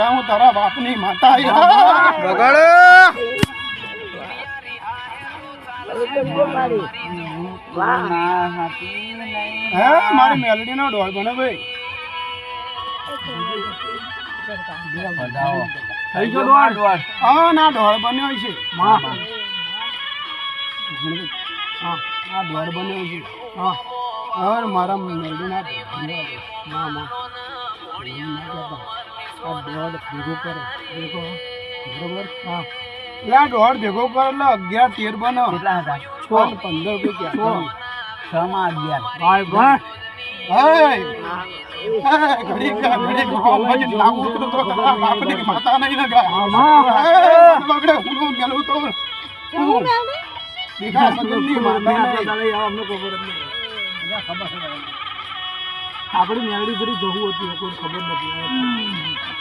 હું તારા બાપની માતા બગાડો હે મારી મેલડી નો ઢોળ બને ભાઈ હા ના ઢોળ બન્યો છે આ ઢોળ બન્યો છે હા મારા મેલડી ના ના ના આ ઢોળ ભેગો કરો બરોબર હા એટલે આ ઢોળ ભેગો કરો એટલે 11 13 બનો કેટલા હતા 15 રૂપિયા 6 માં 11 ભાઈ ભાઈ ઘડી લાગુ તો બાપની માતા નહીં લગા બગડે હું ગેલું તો આપણી મેળવી ફરી જવું હતું કોઈ ખબર નથી